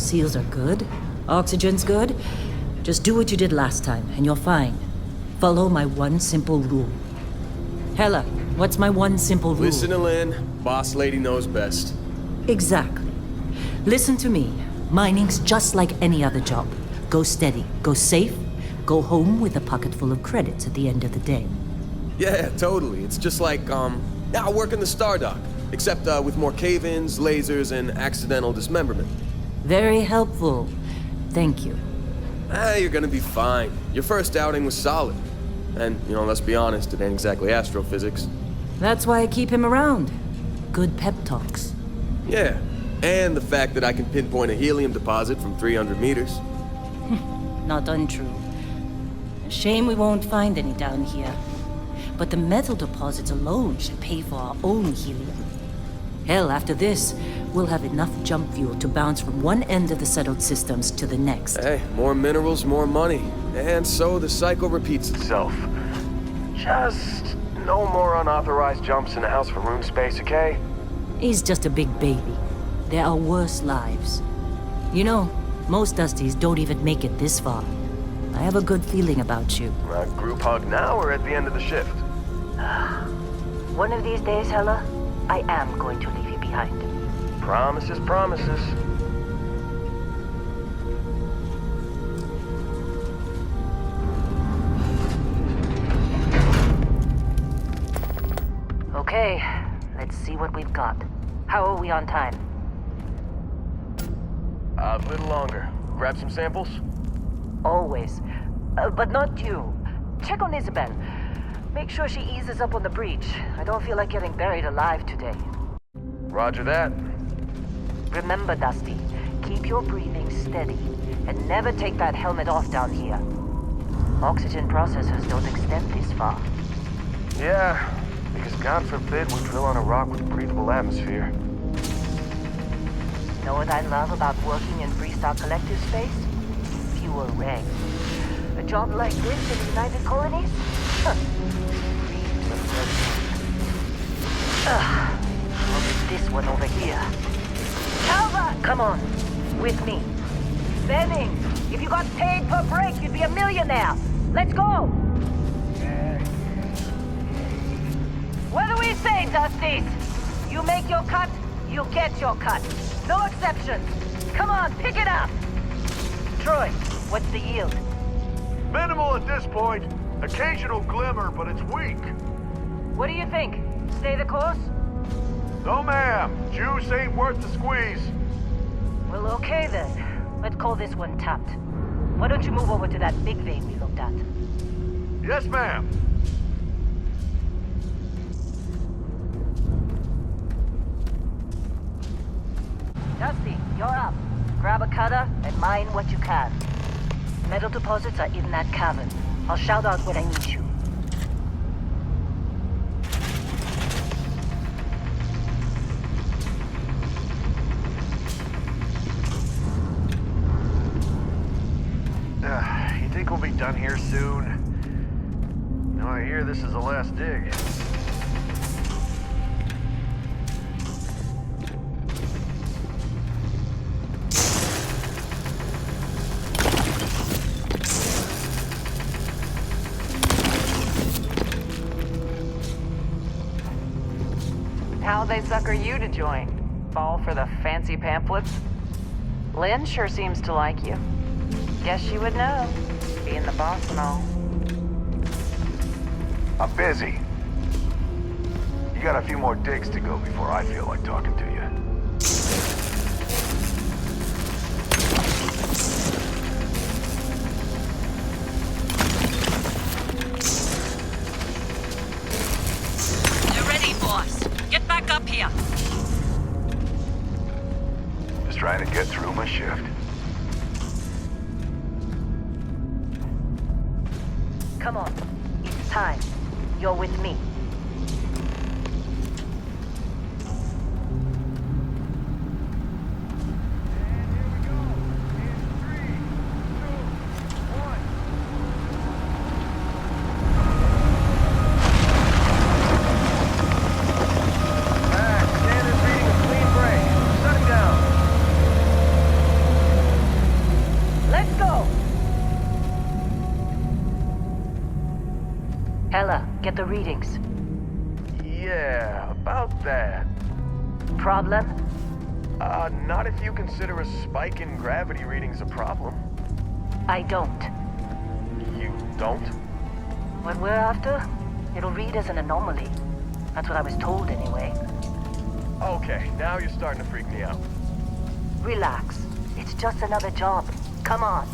Seals are good. Oxygen's good. Just do what you did last time, and you're fine. Follow my one simple rule. Hella, what's my one simple rule? Listen to Lynn. Boss lady knows best. Exactly. Listen to me. Mining's just like any other job. Go steady, go safe, go home with a pocket full of credits at the end of the day. Yeah, totally. It's just like, I work in the Star Dock. Except with more cave-ins, lasers, and accidental dismemberment. Very helpful. Thank you. You're gonna be fine. Your first outing was solid. And, let's be honest, it ain't exactly astrophysics. That's why I keep him around. Good pep talks. Yeah, and the fact that I can pinpoint a helium deposit from 300 meters. Not untrue. A shame we won't find any down here. But the metal deposits alone should pay for our own helium. Hell, after this, we'll have enough jump fuel to bounce from one end of the settled systems to the next. Hey, more minerals, more money. And so the cycle repeats itself. Just no more unauthorized jumps in the house for room space, okay? He's just a big baby. There are worse lives. Most Dusties don't even make it this far. I have a good feeling about you. Group hug now or at the end of the shift? One of these days, Hella, I am going to leave you behind. Promises, promises. Okay, let's see what we've got. How are we on time? A little longer. Grab some samples? Always. But not you. Check on Isabel. Make sure she eases up on the breach. I don't feel like getting buried alive today. Roger that. Remember, Dusty, keep your breathing steady and never take that helmet off down here. Oxygen processors don't extend this far. Yeah, because God forbid we drill on a rock with breathable atmosphere. Know what I love about working in Freestar Collective space? Fewer regs. A job like this in the United Colonies? Look at this one over here. Calva! Come on, with me. Benning, if you got paid per break, you'd be a millionaire. Let's go! What do we say, Dusties? You make your cut, you get your cut. No exceptions. Come on, pick it up. Troy, what's the yield? Minimal at this point. Occasional glimmer, but it's weak. What do you think? Stay the course? No, ma'am. Juice ain't worth the squeeze. Well, okay then. Let's call this one tapped. Why don't you move over to that big vein we looked at? Yes, ma'am. Dusty, you're up. Grab a cutter and mine what you can. Metal deposits are in that cavern. I'll shout out when I need you. You think we'll be done here soon? No, I hear this is the last dig. How'd they sucker you to join? Fall for the fancy pamphlets? Lynn sure seems to like you. Guess she would know, being the boss and all. I'm busy. You got a few more digs to go before I feel like talking to you. You're ready, boss. Get back up here. Just trying to get through my shift. Come on. It's time. You're with me. Hella, get the readings. Yeah, about that. Problem? Not if you consider a spike in gravity readings a problem. I don't. You don't? What we're after, it'll read as an anomaly. That's what I was told anyway. Okay, now you're starting to freak me out. Relax. It's just another job. Come on.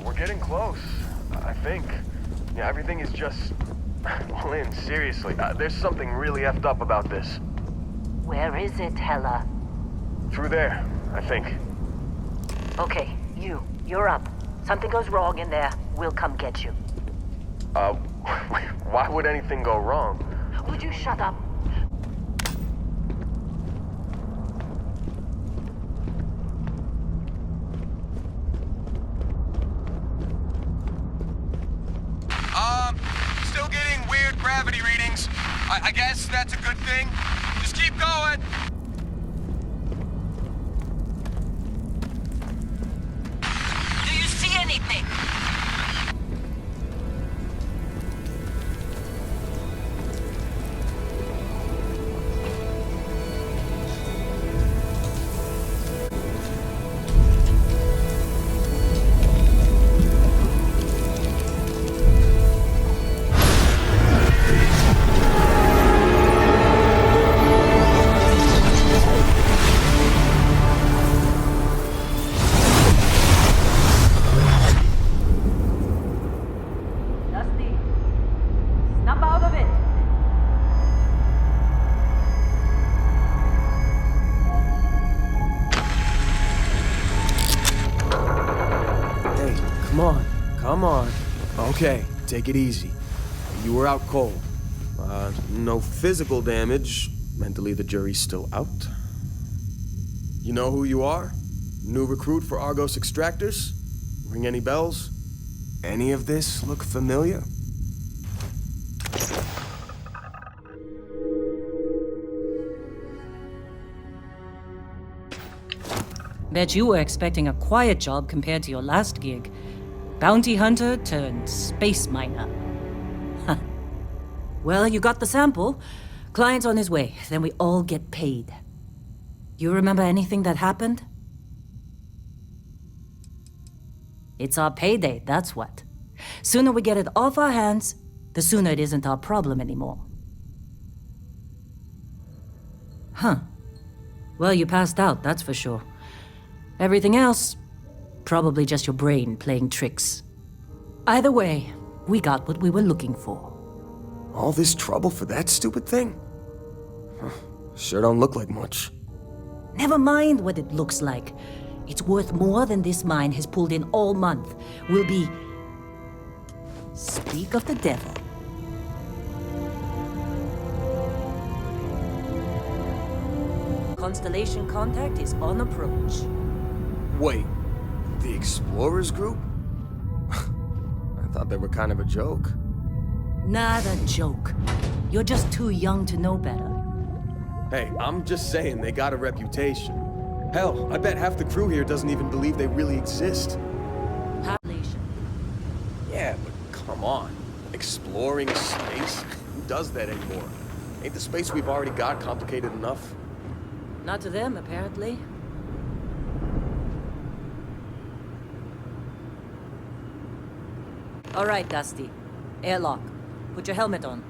We're getting close, I think. Yeah, everything is just... Lynn, seriously, there's something really effed up about this. Where is it, Hella? Through there, I think. Okay, you're up. Something goes wrong in there, we'll come get you. Why would anything go wrong? Would you shut up? Still getting weird gravity readings. I guess that's a good thing. Just keep going. Do you see anything? Dusty, snap out of it. Hey, come on. Okay, take it easy. You were out cold. No physical damage. Mentally, the jury's still out. You know who you are? New recruit for Argos Extractors? Ring any bells? Any of this look familiar? Bet you were expecting a quiet job compared to your last gig. Bounty hunter turned space miner. Huh. Well, you got the sample. Client's on his way, then we all get paid. You remember anything that happened? It's our payday, that's what. Sooner we get it off our hands, the sooner it isn't our problem anymore. Huh. Well, you passed out, that's for sure. Everything else, probably just your brain playing tricks. Either way, we got what we were looking for. All this trouble for that stupid thing? Sure don't look like much. Never mind what it looks like. It's worth more than this mine has pulled in all month. We'll be... Speak of the devil. Constellation contact is on approach. Wait, the Explorers group? I thought they were kind of a joke. Not a joke. You're just too young to know better. Hey, I'm just saying they got a reputation. Hell, I bet half the crew here doesn't even believe they really exist. Population. Yeah, but come on. Exploring space? Who does that anymore? Ain't the space we've already got complicated enough? Not to them, apparently. All right, Dusty. Airlock. Put your helmet on.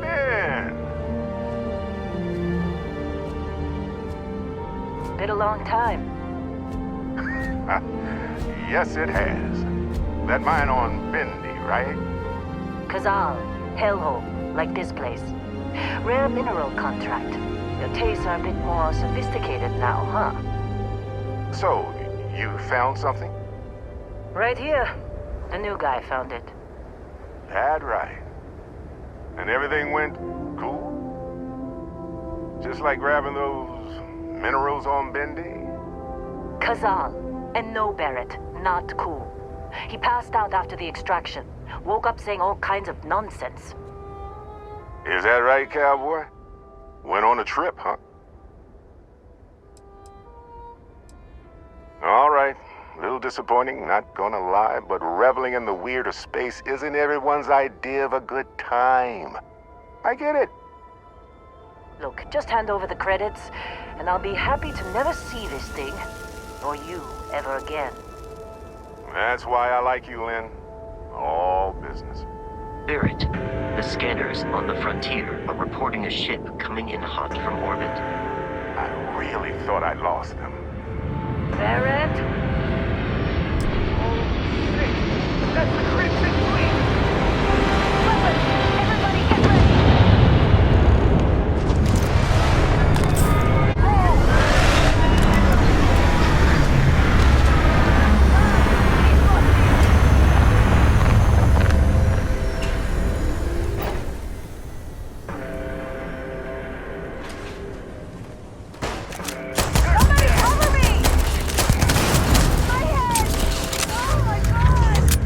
Man, Been a long time. yes it has. That mine on Bendy, right? Kazal, hellhole, like this place. Rare mineral contract. Your tastes are a bit more sophisticated now, huh? So, you found something? Right here. The new guy found it. That right. And everything went cool? Just like grabbing those minerals on Bendy? Kazal, and no Barrett, not cool. He passed out after the extraction. Woke up saying all kinds of nonsense. Is that right, cowboy? Went on a trip, huh? All right. A little disappointing, not gonna lie, but reveling in the weird of space isn't everyone's idea of a good time. I get it. Look, just hand over the credits, and I'll be happy to never see this thing, or you, ever again. That's why I like you, Lynn. All business. Barrett, the scanners on the frontier are reporting a ship coming in hot from orbit. I really thought I'd lost them. Barrett? That's the Crimson Fleet! Weapons! Everybody get ready! Somebody cover me! My head! Oh my god!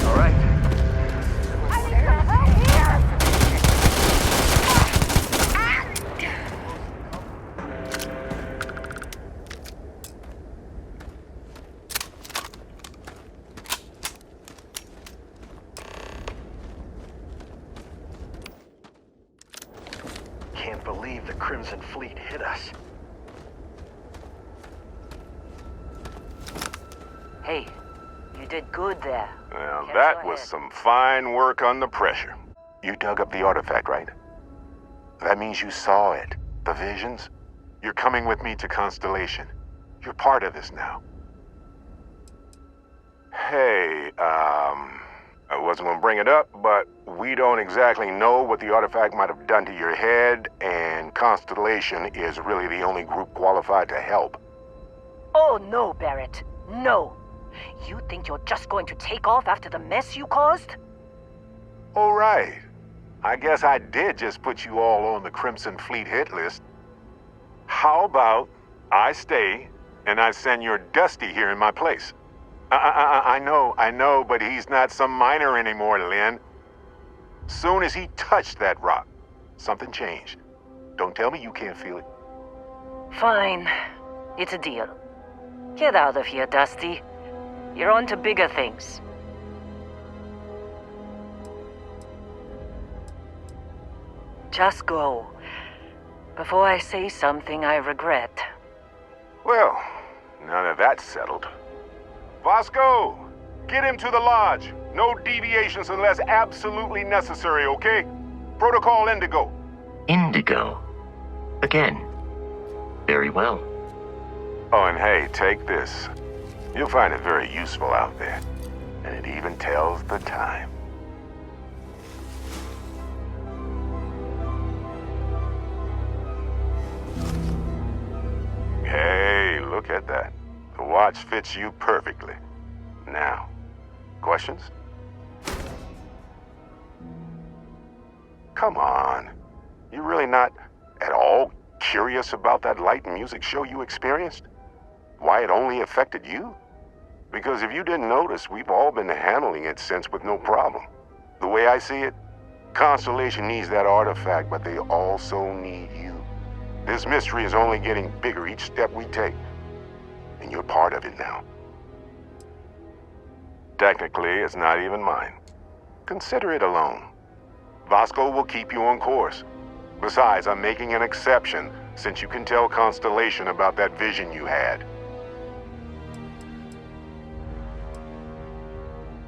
All right. I need some help here! Can't believe the Crimson Fleet hit us. Hey, you did good there. Well, Kept that your was head. some fine work under pressure. You dug up the artifact, right? That means you saw it. The visions? You're coming with me to Constellation. You're part of this now. Hey, I wasn't gonna bring it up, but we don't exactly know what the artifact might have done to your head, and Constellation is really the only group qualified to help. Oh no, Barrett. No. You think you're just going to take off after the mess you caused? All right. I guess I did just put you all on the Crimson Fleet hit list. How about I stay and I send your Dusty here in my place? I know, but he's not some miner anymore, Lynn. Soon as he touched that rock, something changed. Don't tell me you can't feel it. Fine. It's a deal. Get out of here, Dusty. You're on to bigger things. Just go. Before I say something I regret. Well, now that that's settled. Vasco, get him to the lodge. No deviations unless absolutely necessary, okay? Protocol Indigo. Indigo. Again. Very well. Oh, and hey, take this. You'll find it very useful out there. And it even tells the time. Hey, look at that. The watch fits you perfectly. Now, questions? Come on. You really not at all curious about that light and music show you experienced? Why it only affected you? Because if you didn't notice, we've all been handling it since with no problem. The way I see it, Constellation needs that artifact, but they also need you. This mystery is only getting bigger each step we take, and you're part of it now. Technically, it's not even mine. Consider it a loan. Vasco will keep you on course. Besides, I'm making an exception since you can tell Constellation about that vision you had.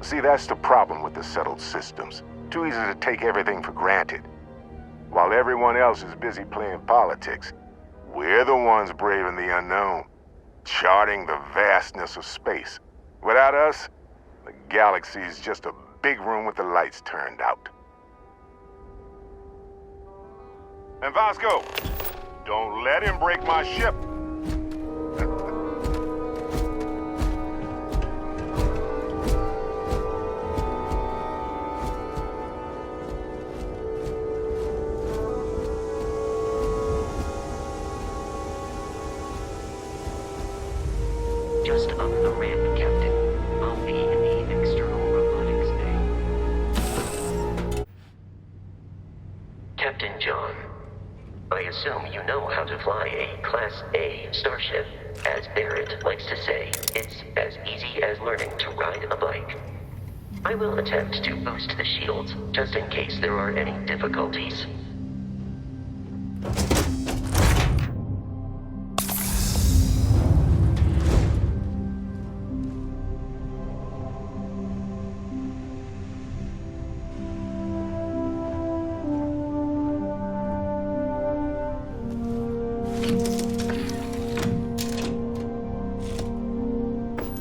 See, that's the problem with the settled systems. Too easy to take everything for granted. While everyone else is busy playing politics, we're the ones braving the unknown, charting the vastness of space. Without us, the galaxy's just a big room with the lights turned out. And Vasco, don't let him break my ship. Just up the ramp, Captain. I'll be in the external robotics bay. Captain John, I assume you know how to fly a Class A starship. As Barrett likes to say, it's as easy as learning to ride a bike. I will attempt to boost the shields, just in case there are any difficulties.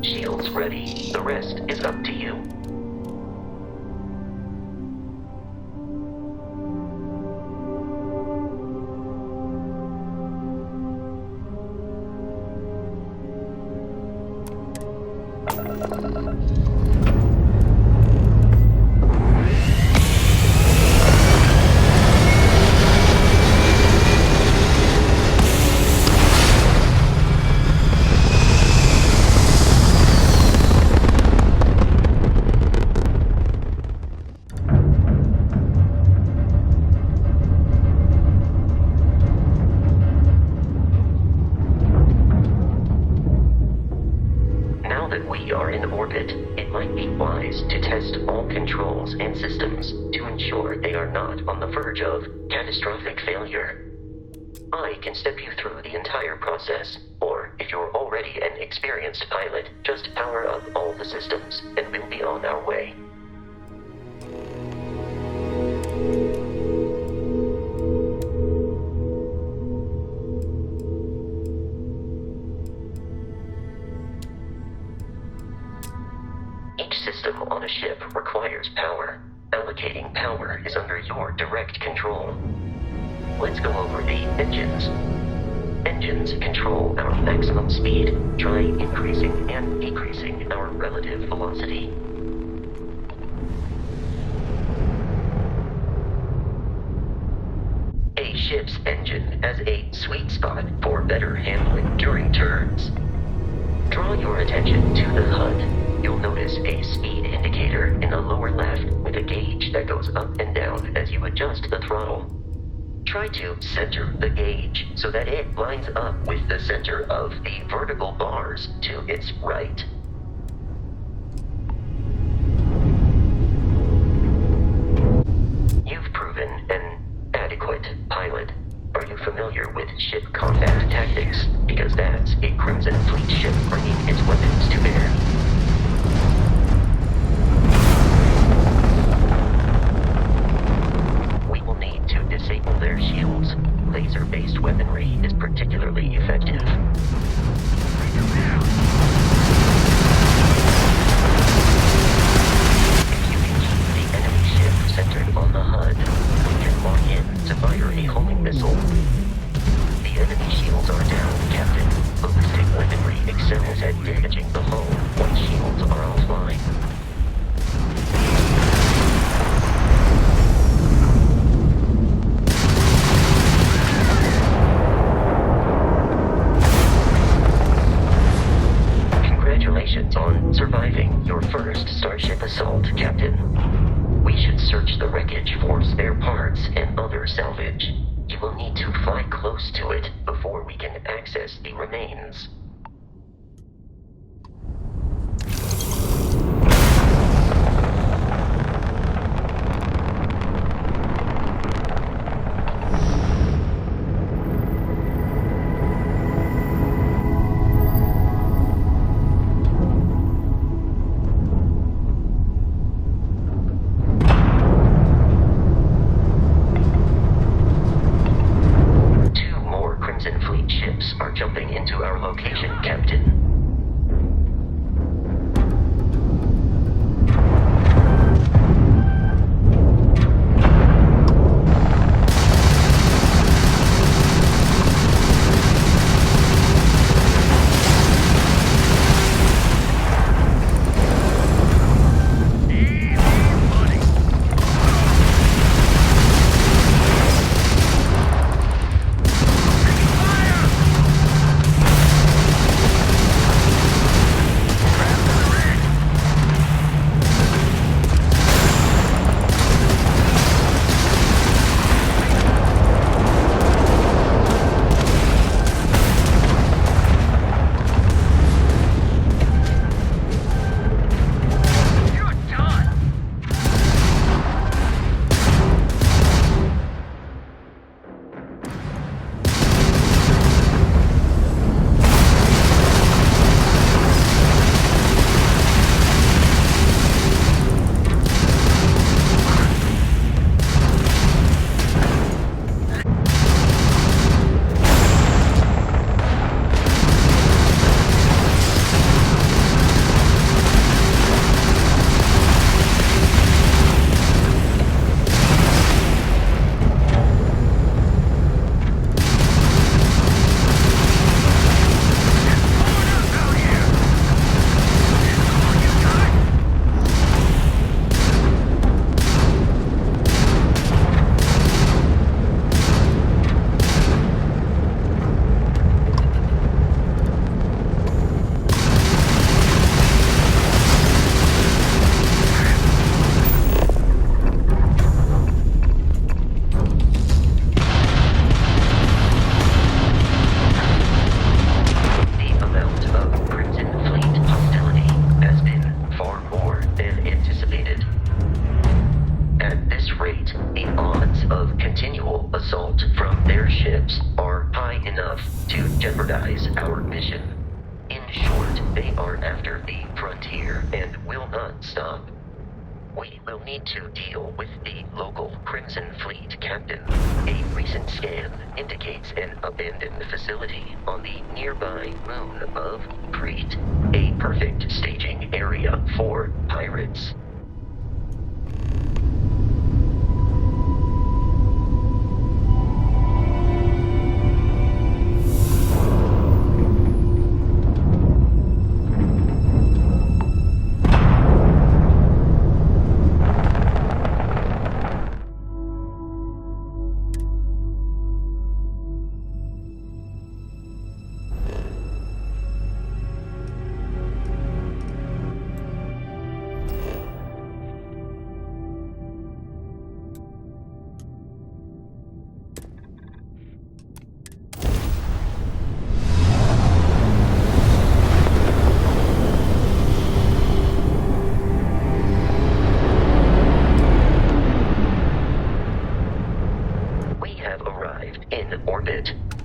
Shields ready. The rest is up to you. We are in orbit, it might be wise to test all controls and systems to ensure they are not on the verge of catastrophic failure. I can step you through the entire process, or if you're already an experienced pilot, just power up all the systems and we'll be on our way. Each system on a ship requires power. Allocating power is under your direct control. Let's go over the engines. Engines control our maximum speed. Try increasing and decreasing our relative velocity. A ship's engine has a sweet spot for better handling during turns. Draw your attention to the HUD. You'll notice a speed indicator in the lower left with a gauge that goes up and down as you adjust the throttle. Try to center the gauge so that it lines up with the center of the vertical bars to its right. You've proven an adequate pilot. Are you familiar with ship combat tactics? Because that's a Crimson Fleet ship bringing its weapons to bear. We will need to disable their shields. Laser-based weaponry is particularly effective. If you can keep the enemy ship centered on the HUD, we can lock in to fire a homing missile. The enemy shields are down, Captain. Ballistic weaponry excels at damaging the hull once shields are offline. close to it before we can access the remains. Are jumping into our location, Captain. Jeopardize our mission. In short, they are after the frontier and will not stop. We will need to deal with the local Crimson Fleet captain. A recent scan indicates an abandoned facility on the nearby moon of Crete, a perfect staging area for pirates.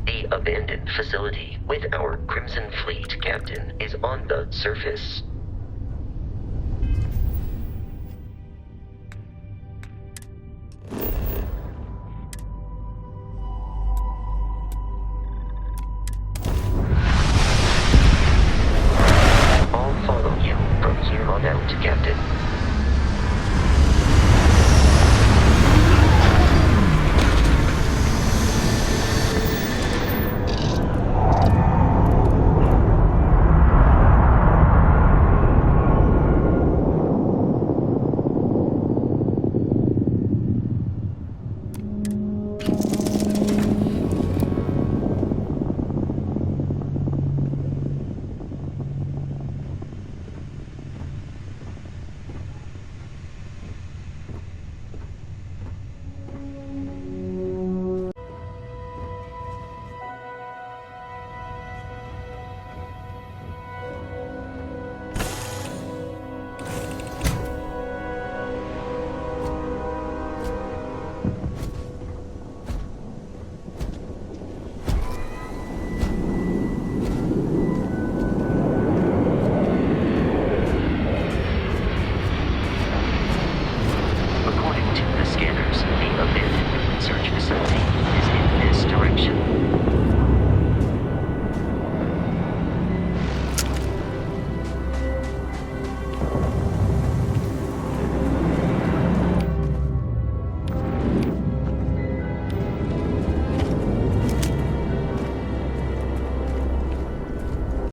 The abandoned facility with our Crimson Fleet captain is on the surface.